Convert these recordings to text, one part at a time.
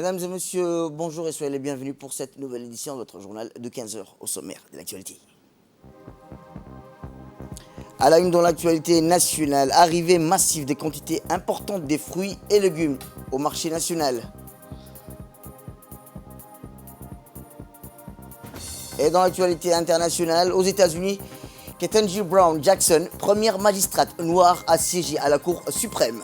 Mesdames et messieurs, bonjour et soyez les bienvenus pour cette nouvelle édition de votre journal de 15 heures au sommaire de l'actualité. À la une dans l'actualité nationale, arrivée massive des quantités importantes des fruits et légumes au marché national. Et dans l'actualité internationale, aux États-Unis, Ketanji Brown Jackson, première magistrate noire à siéger à la Cour suprême.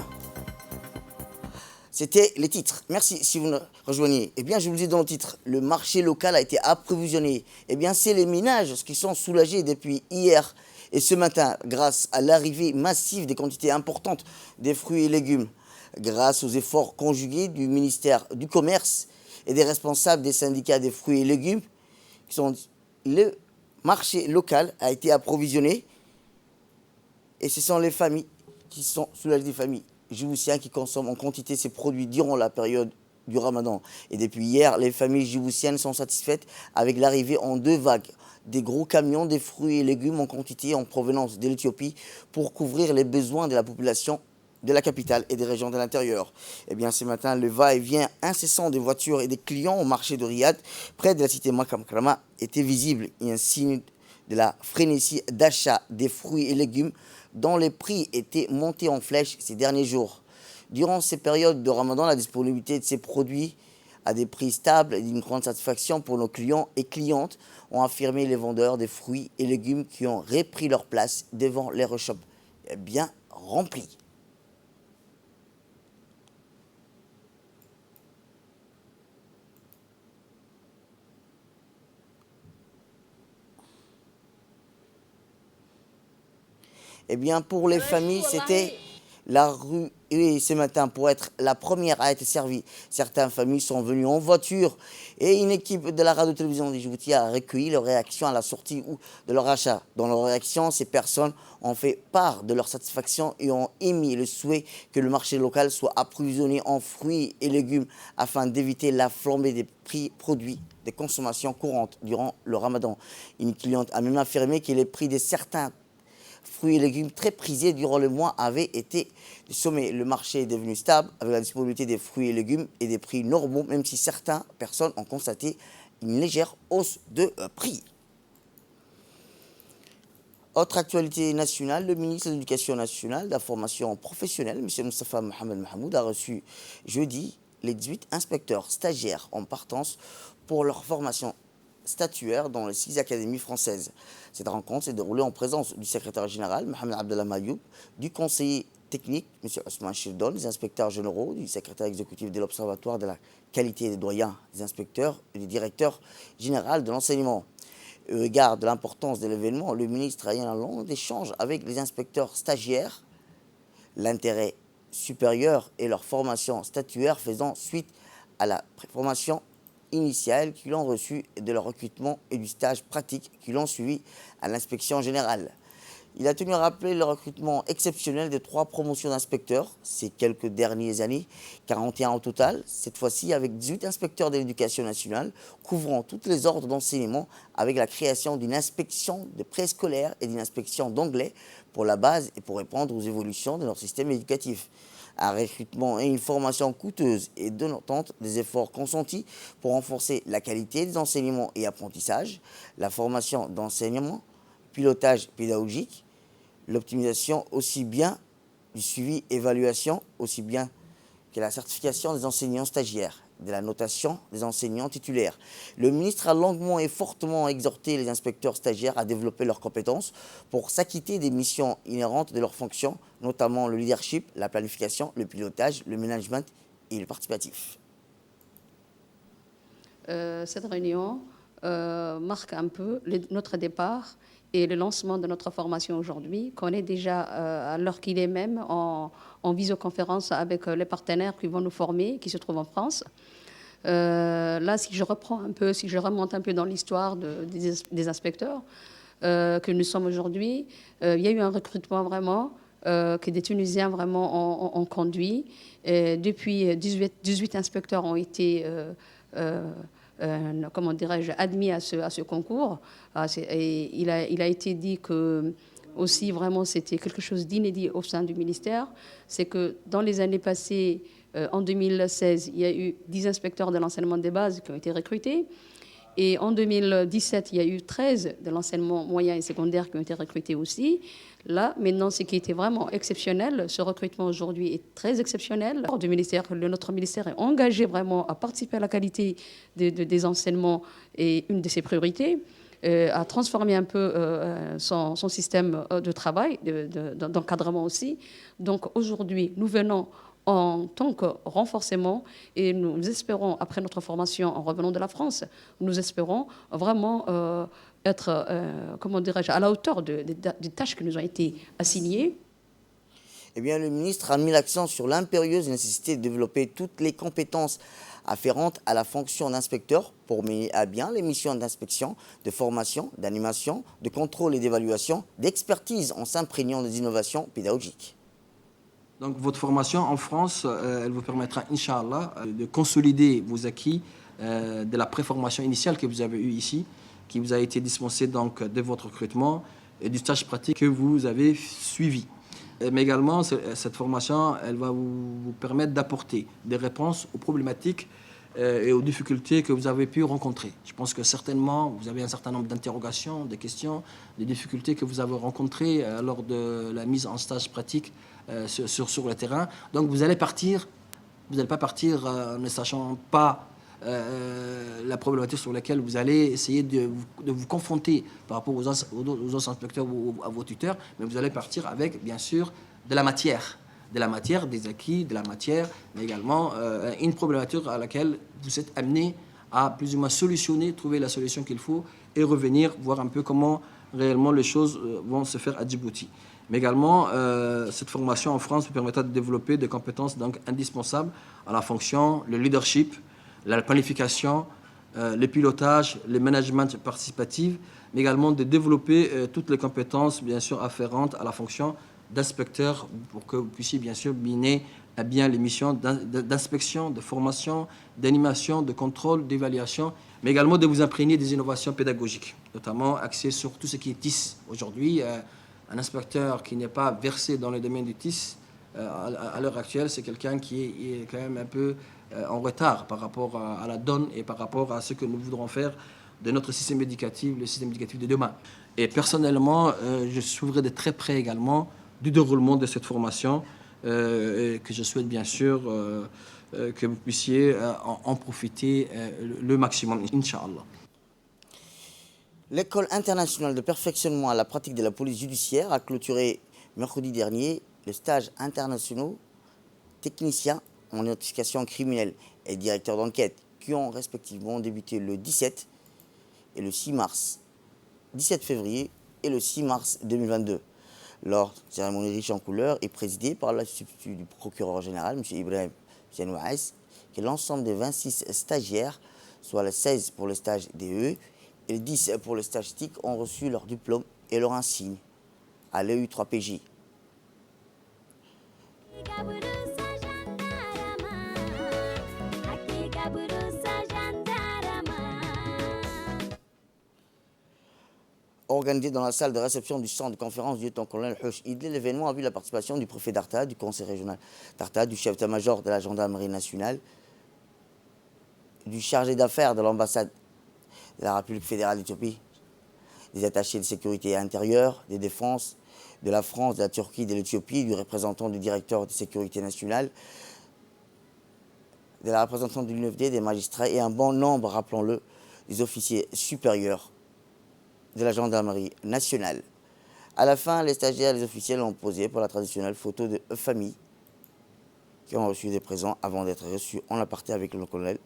C'était les titres. Merci si vous nous rejoignez. Eh bien, je vous dis dans le titre, le marché local a été approvisionné. Eh bien, c'est les ménages qui sont soulagés depuis hier et ce matin grâce à l'arrivée massive des quantités importantes des fruits et légumes. Grâce aux efforts conjugués du ministère du Commerce et des responsables des syndicats des fruits et légumes, le marché local a été approvisionné et ce sont les familles qui sont soulagées, des familles djiboutiens qui consomment en quantité ces produits durant la période du Ramadan. Et depuis hier, les familles djiboutiennes sont satisfaites avec l'arrivée en 2 vagues des gros camions des fruits et légumes en quantité en provenance de l'Éthiopie pour couvrir les besoins de la population de la capitale et des régions de l'intérieur. Eh bien, ce matin, le va-et-vient incessant des voitures et des clients au marché de Riyad, près de la cité Makam Krama, était visible et un signe de la frénésie d'achat des fruits et légumes dont les prix étaient montés en flèche ces derniers jours. Durant ces périodes de Ramadan, la disponibilité de ces produits à des prix stables et d'une grande satisfaction pour nos clients et clientes ont affirmé les vendeurs des fruits et légumes qui ont repris leur place devant les reshops bien remplis. Eh bien, pour les familles, c'était la rue ce matin pour être la première à être servie. Certaines familles sont venues en voiture et une équipe de la radio-télévision de Djibouti a recueilli leurs réactions à la sortie de leur achat. Dans leurs réactions, ces personnes ont fait part de leur satisfaction et ont émis le souhait que le marché local soit approvisionné en fruits et légumes afin d'éviter la flambée des prix produits de consommation courante durant le Ramadan. Une cliente a même affirmé que les prix de certains fruits et légumes très prisés durant le mois avaient été du sommet. Le marché est devenu stable avec la disponibilité des fruits et légumes et des prix normaux, même si certaines personnes ont constaté une légère hausse de prix. Autre actualité nationale, le ministre de l'Éducation nationale, de la formation professionnelle, M. Moustapha Mohamed Mahmoud, a reçu jeudi les 18 inspecteurs stagiaires en partance pour leur formation statuaire dans les 6 académies françaises. Cette rencontre s'est déroulée en présence du secrétaire général, Mohamed Abdallah Mayoub, du conseiller technique, M. Ousmane Childon, des inspecteurs généraux, du secrétaire exécutif de l'Observatoire de la qualité des doyens des inspecteurs et du directeur général de l'enseignement. Au regard de l'importance de l'événement, le ministre a eu un long échange avec les inspecteurs stagiaires, l'intérêt supérieur et leur formation statuaire faisant suite à la formation initiale qu'ils ont reçue de leur recrutement et du stage pratique qu'ils ont suivi à l'inspection générale. Il a tenu à rappeler le recrutement exceptionnel de 3 promotions d'inspecteurs ces quelques dernières années, 41 au total, cette fois-ci avec 18 inspecteurs de l'éducation nationale, couvrant tous les ordres d'enseignement avec la création d'une inspection de préscolaire et d'une inspection d'anglais pour la base et pour répondre aux évolutions de notre système éducatif. Un recrutement et une formation coûteuse et dénotante des efforts consentis pour renforcer la qualité des enseignements et apprentissages, la formation d'enseignement, pilotage pédagogique, l'optimisation aussi bien du suivi évaluation, aussi bien que la certification des enseignants stagiaires, de la notation des enseignants titulaires. Le ministre a longuement et fortement exhorté les inspecteurs stagiaires à développer leurs compétences pour s'acquitter des missions inhérentes de leurs fonctions, notamment le leadership, la planification, le pilotage, le management et le participatif. Cette réunion marque un peu notre départ et le lancement de notre formation aujourd'hui, qu'on est déjà, à l'heure qu'il est même, en visioconférence avec les partenaires qui vont nous former, qui se trouvent en France. Là, si je remonte un peu dans l'histoire des inspecteurs que nous sommes aujourd'hui, il y a eu un recrutement vraiment que des Tunisiens vraiment ont conduit. Et depuis, 18 inspecteurs ont été comment dirais-je, admis à ce concours. Et il a été dit que aussi vraiment c'était quelque chose d'inédit au sein du ministère, c'est que dans les années passées, En 2016, il y a eu 10 inspecteurs de l'enseignement des bases qui ont été recrutés. Et en 2017, il y a eu 13 de l'enseignement moyen et secondaire qui ont été recrutés aussi. Là, maintenant, ce qui était vraiment exceptionnel, ce recrutement aujourd'hui est très exceptionnel. Notre ministère est engagé vraiment à participer à la qualité des enseignements et une de ses priorités, à transformer un peu son système de travail, d'encadrement aussi. Donc aujourd'hui, nous venons en tant que renforcement et nous espérons, après notre formation en revenant de la France, nous espérons vraiment être, comment dirais-je, à la hauteur des tâches qui nous ont été assignées. Eh bien, le ministre a mis l'accent sur l'impérieuse nécessité de développer toutes les compétences afférentes à la fonction d'inspecteur pour mener à bien les missions d'inspection, de formation, d'animation, de contrôle et d'évaluation, d'expertise en s'imprégnant des innovations pédagogiques. Donc votre formation en France, elle vous permettra, Inch'Allah, de consolider vos acquis de la préformation initiale que vous avez eue ici, qui vous a été dispensée donc, de votre recrutement et du stage pratique que vous avez suivi. Mais également, cette formation, elle va vous permettre d'apporter des réponses aux problématiques et aux difficultés que vous avez pu rencontrer. Je pense que certainement, vous avez un certain nombre d'interrogations, de questions, des difficultés que vous avez rencontrées lors de la mise en stage pratique sur le terrain. Donc vous allez partir, vous n'allez pas partir ne sachant pas la problématique sur laquelle vous allez essayer de vous confronter par rapport aux autres inspecteurs ou à vos tuteurs, mais vous allez partir avec, bien sûr, de la matière, des acquis, de la matière, mais également une problématique à laquelle vous êtes amené à plus ou moins solutionner, trouver la solution qu'il faut et revenir voir un peu comment réellement les choses vont se faire à Djibouti. Mais également, cette formation en France vous permettra de développer des compétences donc indispensables à la fonction, le leadership, la planification, le pilotage, le management participatif, mais également de développer toutes les compétences, bien sûr, afférentes à la fonction d'inspecteur pour que vous puissiez, bien sûr, mener à bien les missions d'inspection, de formation, d'animation, de contrôle, d'évaluation, mais également de vous imprégner des innovations pédagogiques, notamment axées sur tout ce qui est TIS. Aujourd'hui, un inspecteur qui n'est pas versé dans le domaine du TIS, à l'heure actuelle, c'est quelqu'un qui est quand même un peu en retard par rapport à la donne et par rapport à ce que nous voudrons faire de notre système éducatif, le système éducatif de demain. Et personnellement, je suivrai de très près également du déroulement de cette formation et que je souhaite bien sûr que vous puissiez en profiter le maximum, Inch'Allah. L'école internationale de perfectionnement à la pratique de la police judiciaire a clôturé mercredi dernier le stage international technicien en notification criminelle et directeur d'enquête qui ont respectivement débuté le 17 et le 6 mars, 17 février et le 6 mars 2022. Leur cérémonie riche en couleurs est présidée par la substitut du procureur général, M. Ibrahim Ouaïs, qui est l'ensemble des 26 stagiaires, soit les 16 pour le stage DE et les 10 pour le stage TIC, ont reçu leur diplôme et leur insigne à l'EU3PJ. Organisé dans la salle de réception du centre de conférence du lieutenant-colonel Houch Idli, l'événement a vu la participation du préfet d'Arta, du conseil régional d'Arta, du chef d'état-major de la gendarmerie nationale, du chargé d'affaires de l'ambassade de la République fédérale d'Éthiopie, des attachés de sécurité intérieure, des défenses, de la France, de la Turquie, de l'Éthiopie, du représentant du directeur de sécurité nationale, de la représentante de l'UNFD, des magistrats et un bon nombre, rappelons-le, des officiers supérieurs de la gendarmerie nationale. À la fin, les stagiaires et les officiels ont posé pour la traditionnelle photo de famille qui ont reçu des présents avant d'être reçus en aparté avec le colonel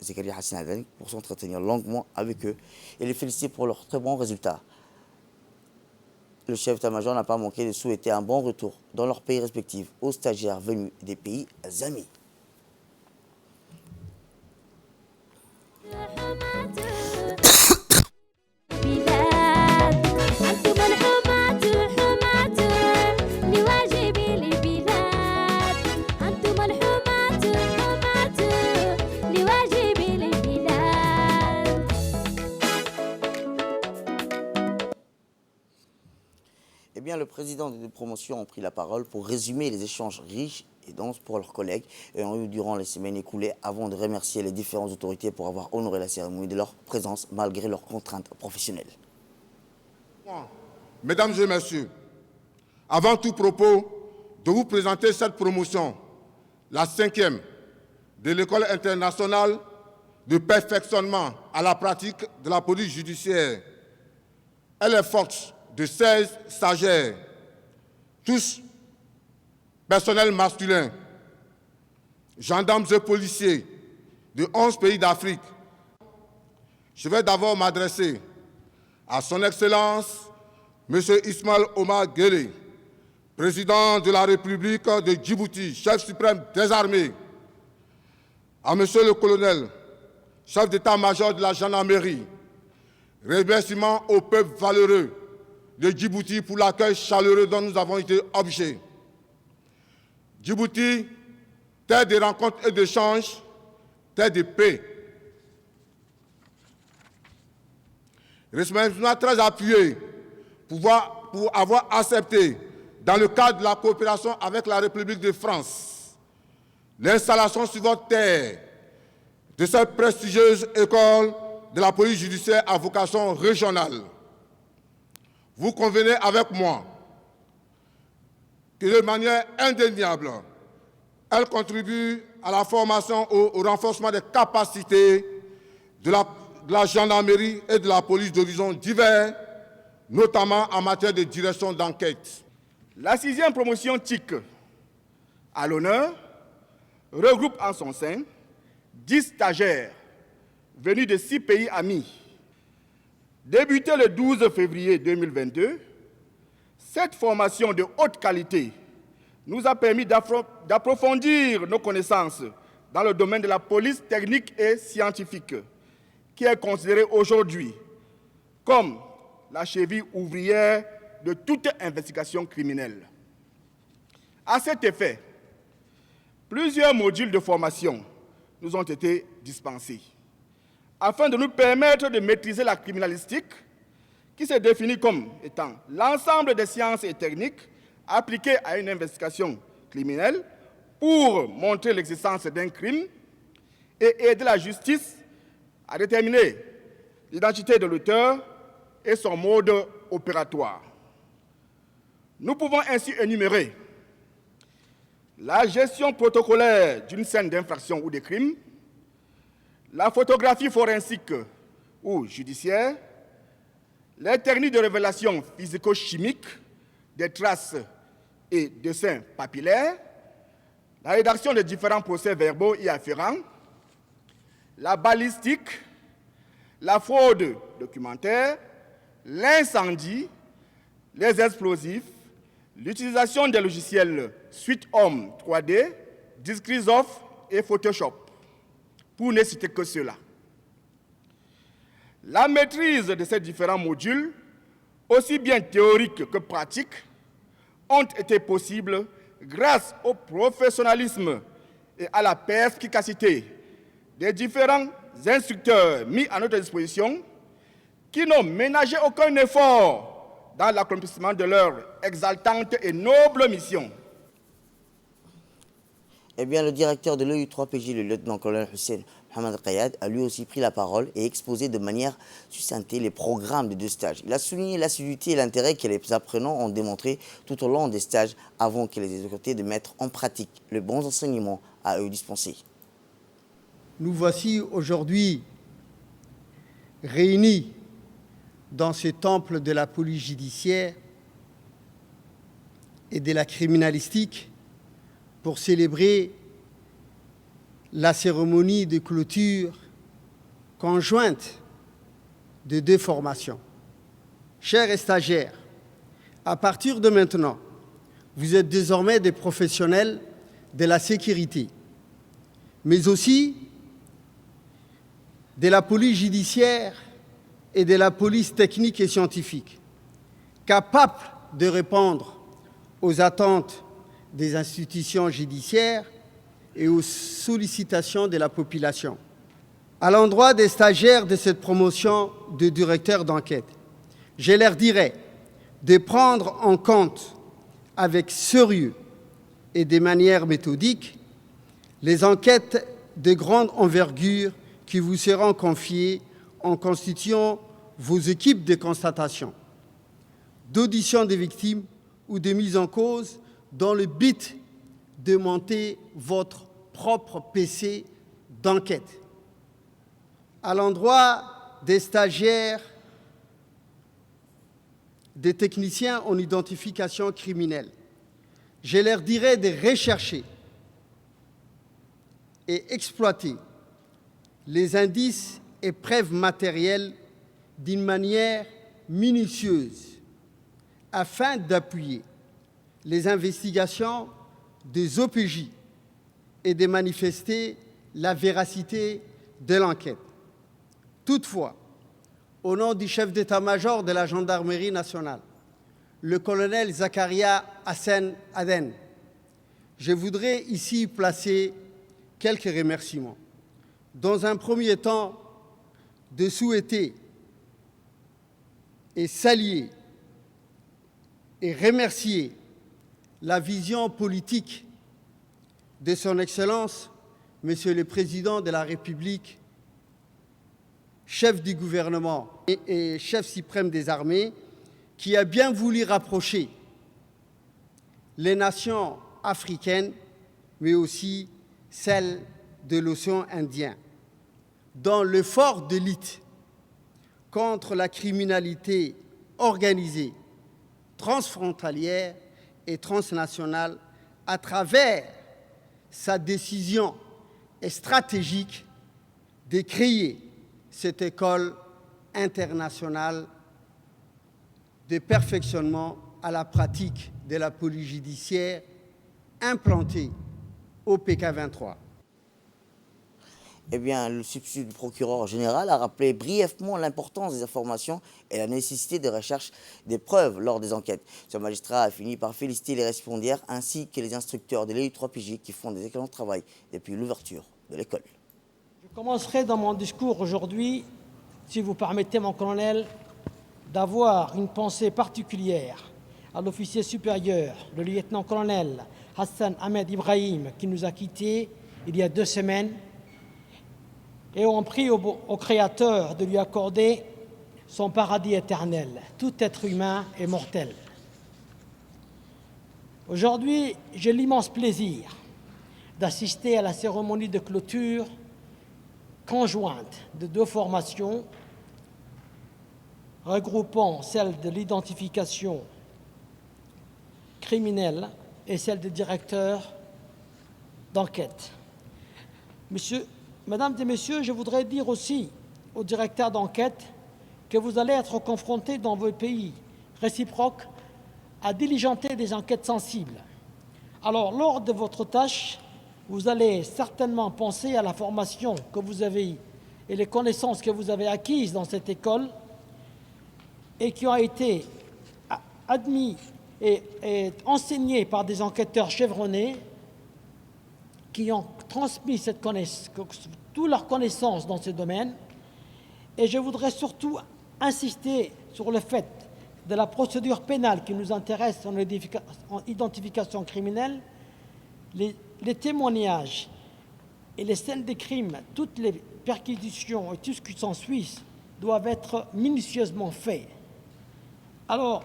Zakaria Hassan Adani pour s'entretenir longuement avec eux et les féliciter pour leurs très bons résultats. Le chef d'état-major n'a pas manqué de souhaiter un bon retour dans leurs pays respectifs aux stagiaires venus des pays amis. Eh bien, le président des deux promotions a pris la parole pour résumer les échanges riches et danse pour leurs collègues et ont eu durant les semaines écoulées avant de remercier les différentes autorités pour avoir honoré la cérémonie de leur présence malgré leurs contraintes professionnelles. Mesdames et messieurs, avant tout propos, de vous présenter cette promotion, la 5e de l'École internationale de perfectionnement à la pratique de la police judiciaire. Elle est forte de 16 stagiaires, tous personnels masculins, gendarmes et policiers de 11 pays d'Afrique. Je vais d'abord m'adresser à son Excellence, M. Ismaël Omar Guelleh, président de la République de Djibouti, chef suprême des armées, à M. le colonel, chef d'état-major de la gendarmerie, remerciements au peuple valeureux de Djibouti pour l'accueil chaleureux dont nous avons été objets. Djibouti, terre de rencontres et d'échanges, terre de paix. Remerciements très appuyés pour avoir accepté, dans le cadre de la coopération avec la République de France, l'installation sur votre terre de cette prestigieuse école de la police judiciaire à vocation régionale. Vous convenez avec moi que de manière indéniable, elle contribue à la formation, au renforcement des capacités de la gendarmerie et de la police d'horizons divers, notamment en matière de direction d'enquête. La 6e promotion TIC, à l'honneur, regroupe en son sein 10 stagiaires venus de 6 pays amis. Débutée le 12 février 2022, cette formation de haute qualité nous a permis d'approfondir nos connaissances dans le domaine de la police technique et scientifique, qui est considérée aujourd'hui comme la cheville ouvrière de toute investigation criminelle. À cet effet, plusieurs modules de formation nous ont été dispensés afin de nous permettre de maîtriser la criminalistique qui se définit comme étant l'ensemble des sciences et techniques appliquées à une investigation criminelle pour montrer l'existence d'un crime et aider la justice à déterminer l'identité de l'auteur et son mode opératoire. Nous pouvons ainsi énumérer la gestion protocolaire d'une scène d'infraction ou de crime, la photographie forensique ou judiciaire, les techniques de révélation physico-chimique des traces et dessins papillaires, la rédaction de différents procès-verbaux y afférents, la balistique, la fraude documentaire, l'incendie, les explosifs, l'utilisation des logiciels Suite Homme 3D, Discresoft et Photoshop, pour ne citer que cela. La maîtrise de ces différents modules, aussi bien théoriques que pratiques, ont été possibles grâce au professionnalisme et à la perspicacité des différents instructeurs mis à notre disposition qui n'ont ménagé aucun effort dans l'accomplissement de leur exaltante et noble mission. Eh bien, le directeur de l'EU3PJ, le lieutenant-colonel Hussein Mohamed Kayad, a lui aussi pris la parole et exposé de manière succincte les programmes des 2 stages. Il a souligné l'assiduité et l'intérêt que les apprenants ont démontré tout au long des stages avant que les autorités de mettre en pratique les bons enseignements à eux dispensés. Nous voici aujourd'hui réunis dans ce temple de la police judiciaire et de la criminalistique pour célébrer la cérémonie de clôture conjointe de 2 formations. Chers stagiaires, à partir de maintenant, vous êtes désormais des professionnels de la sécurité, mais aussi de la police judiciaire et de la police technique et scientifique, capables de répondre aux attentes des institutions judiciaires et aux sollicitations de la population. À l'endroit des stagiaires de cette promotion de directeur d'enquête, je leur dirais de prendre en compte avec sérieux et de manière méthodique les enquêtes de grande envergure qui vous seront confiées en constituant vos équipes de constatation, d'audition des victimes ou de mise en cause dans le but de monter votre propre PC d'enquête. À l'endroit des stagiaires, des techniciens en identification criminelle, je leur dirais de rechercher et exploiter les indices et preuves matérielles d'une manière minutieuse afin d'appuyer les investigations des OPJ et de manifester la véracité de l'enquête. Toutefois, au nom du chef d'état-major de la gendarmerie nationale, le colonel Zakaria Hassan Aden, je voudrais ici placer quelques remerciements. Dans un premier temps, de souhaiter et saluer et remercier la vision politique de son Excellence, Monsieur le Président de la République, chef du gouvernement et chef suprême des armées, qui a bien voulu rapprocher les nations africaines, mais aussi celles de l'océan Indien, dans l'effort de lutte contre la criminalité organisée, transfrontalière et transnationale à travers sa décision stratégique de créer cette école internationale de perfectionnement à la pratique de la police judiciaire implantée au PK23. Eh bien, le substitut du procureur général a rappelé brièvement l'importance des informations et la nécessité de recherche des preuves lors des enquêtes. Ce magistrat a fini par féliciter les récipiendaires ainsi que les instructeurs de l'EU3PJ qui font des excellents travail depuis l'ouverture de l'école. Je commencerai dans mon discours aujourd'hui, si vous permettez, mon colonel, d'avoir une pensée particulière à l'officier supérieur, le lieutenant-colonel Hassan Ahmed Ibrahim, qui nous a quittés il y a 2 semaines, et on prie au Créateur de lui accorder son paradis éternel. Tout être humain est mortel. Aujourd'hui, j'ai l'immense plaisir d'assister à la cérémonie de clôture conjointe de 2 formations regroupant celle de l'identification criminelle et celle de directeur d'enquête. Mesdames et messieurs, je voudrais dire aussi aux directeurs d'enquête que vous allez être confrontés dans vos pays réciproques à diligenter des enquêtes sensibles. Alors, lors de votre tâche, vous allez certainement penser à la formation que vous avez et les connaissances que vous avez acquises dans cette école et qui ont été admis et enseignés par des enquêteurs chevronnés qui ont transmis toute leur connaissance dans ce domaine. Et je voudrais surtout insister sur le fait de la procédure pénale qui nous intéresse en identification criminelle. Les témoignages et les scènes des crimes, toutes les perquisitions et tout ce qui s'ensuit doivent être minutieusement faits. Alors,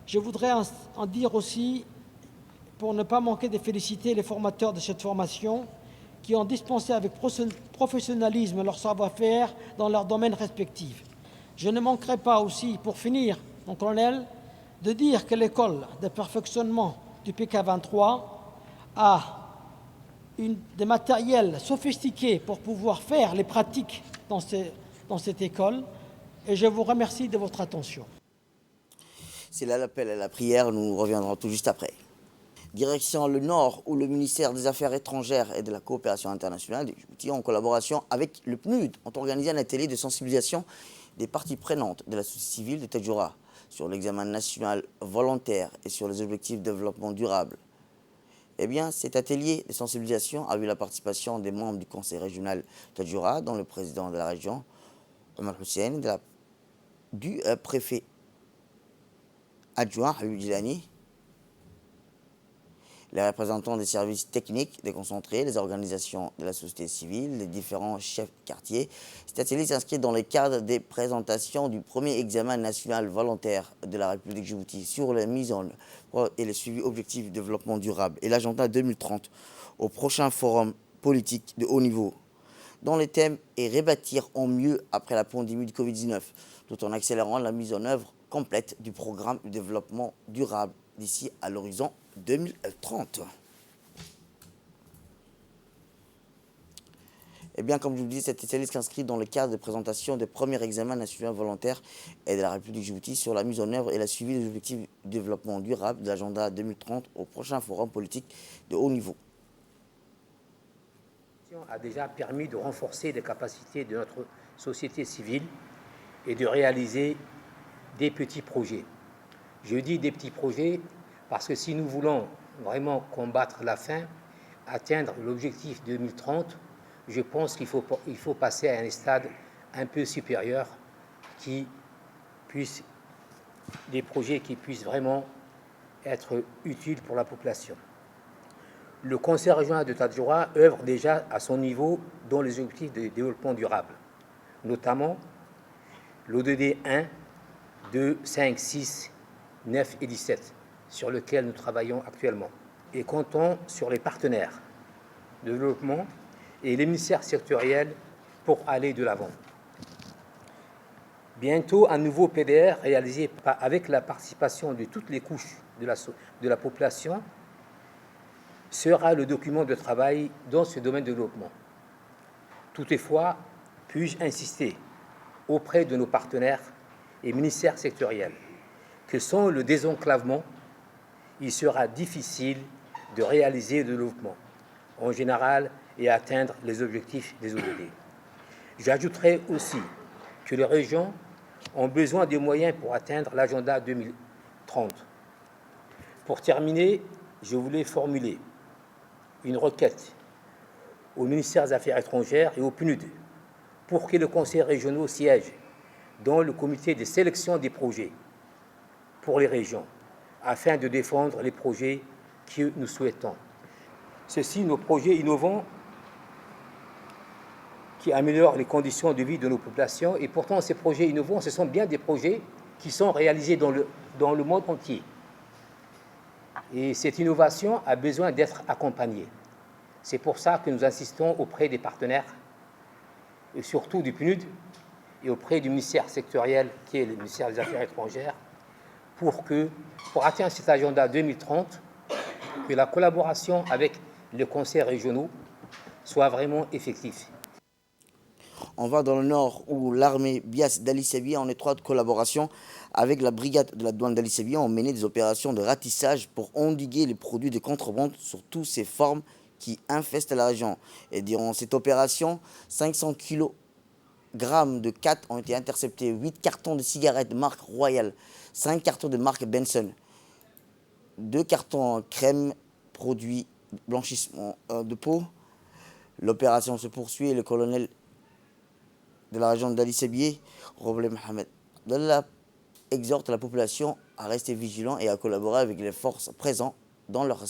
je voudrais en dire aussi, pour ne pas manquer de féliciter les formateurs de cette formation qui ont dispensé avec professionnalisme leur savoir-faire dans leurs domaines respectifs. Je ne manquerai pas aussi, pour finir, mon colonel, de dire que l'école de perfectionnement du PK23 a des matériels sophistiqués pour pouvoir faire les pratiques dans cette école, et je vous remercie de votre attention. C'est là l'appel à la prière, nous reviendrons tout juste après. Direction le Nord, où le ministère des Affaires étrangères et de la coopération internationale de Djibouti, en collaboration avec le PNUD, ont organisé un atelier de sensibilisation des parties prenantes de la société civile de Tadjoura sur l'examen national volontaire et sur les objectifs de développement durable. Eh bien, cet atelier de sensibilisation a eu la participation des membres du conseil régional Tadjoura, dont le président de la région, Omar Hussein, du préfet adjoint Habib Djilani, Les représentants des services techniques déconcentrés, les organisations de la société civile, les différents chefs de quartier. Cet atelier s'inscrit dans le cadre des présentations du premier examen national volontaire de la République Djibouti sur la mise en œuvre et le suivi objectif du développement durable et l'agenda 2030 au prochain forum politique de haut niveau, dont le thème est rebâtir en mieux après la pandémie du Covid-19, tout en accélérant la mise en œuvre complète du programme de développement durable d'ici à l'horizon 2030. Eh bien, comme je vous dis, cet atelier s'inscrit dans le cadre de présentation des premiers examens nationaux volontaires et de la République Djibouti sur la mise en œuvre et le suivi des objectifs du développement durable de l'agenda 2030 au prochain forum politique de haut niveau. A déjà permis de renforcer les capacités de notre société civile et de réaliser des petits projets. Je dis des petits projets parce que si nous voulons vraiment combattre la faim, atteindre l'objectif 2030, je pense qu'il faut passer à un stade un peu supérieur des projets qui puissent vraiment être utiles pour la population. Le Conseil régional de Tadjoura œuvre déjà à son niveau dans les objectifs de développement durable, notamment l'ODD 1, 2, 5, 6, 9 et 17, sur lequel nous travaillons actuellement, et comptons sur les partenaires de développement et les ministères sectoriels pour aller de l'avant. Bientôt, un nouveau PDR réalisé avec la participation de toutes les couches de la population sera le document de travail dans ce domaine de développement. Toutefois, puis-je insister auprès de nos partenaires et ministères sectoriels que sans le désenclavement, il sera difficile de réaliser le développement en général et atteindre les objectifs des ODD. J'ajouterai aussi que les régions ont besoin de moyens pour atteindre l'agenda 2030. Pour terminer, je voulais formuler une requête au ministère des Affaires étrangères et au PNUD pour que le Conseil régional siège dans le comité de sélection des projets pour les régions, afin de défendre les projets que nous souhaitons. Ceux-ci, nos projets innovants qui améliorent les conditions de vie de nos populations, et pourtant ces projets innovants, ce sont bien des projets qui sont réalisés dans le monde entier. Et cette innovation a besoin d'être accompagnée. C'est pour ça que nous insistons auprès des partenaires, et surtout du PNUD, et auprès du ministère sectoriel, qui est le ministère des Affaires étrangères, pour atteindre cet agenda 2030, que la collaboration avec les conseils régionaux soit vraiment effective. On va dans le nord où l'armée Bias d'Ali Sebi, en étroite collaboration avec la brigade de la douane d'Ali Sebi, ont mené des opérations de ratissage pour endiguer les produits de contrebande sur toutes ces formes qui infestent la région. Et durant cette opération, 500 kg de 4 ont été interceptés, 8 cartons de cigarettes de marque Royal, 5 cartons de marque Benson, 2 cartons crème, produits blanchissement de peau. L'opération se poursuit et le colonel de la région d'Ali Sebi, Roblé Mohamed Abdallah, exhorte la population à rester vigilant et à collaborer avec les forces présentes dans leur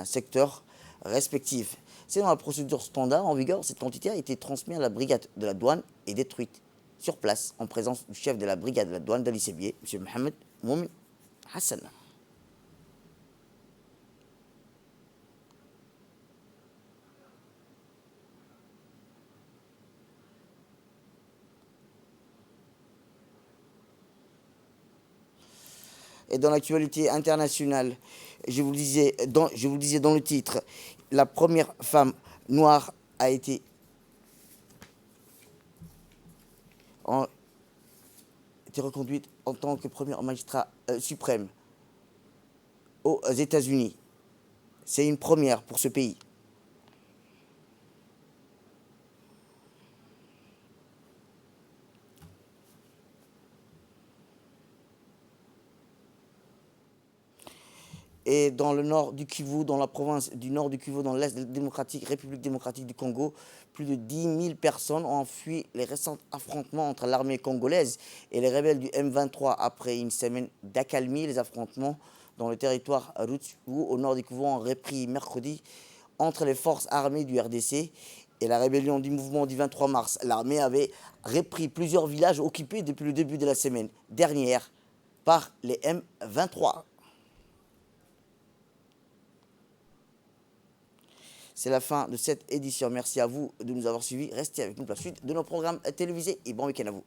secteur respectif. C'est dans la procédure standard en vigueur, cette quantité a été transmise à la brigade de la douane et détruite sur place en présence du chef de la brigade de la douane d'Ali Sebi, M. Mohamed Moumin Hassan. Et dans l'actualité internationale, je vous le disais dans le titre, la première femme noire a été reconduite en tant que premier magistrat suprême aux États-Unis. C'est une première pour ce pays. Et dans le nord du Kivu, dans la province du nord du Kivu, dans l'est de la République démocratique du Congo, plus de 10 000 personnes ont fui les récents affrontements entre l'armée congolaise et les rebelles du M23. Après une semaine d'accalmie, les affrontements dans le territoire Rutshuru, au nord du Kivu, ont repris mercredi entre les forces armées du RDC et la rébellion du mouvement du 23 mars. L'armée avait repris plusieurs villages occupés depuis le début de la semaine dernière par les M23. C'est la fin de cette édition. Merci à vous de nous avoir suivis. Restez avec nous pour la suite de nos programmes télévisés et bon week-end à vous.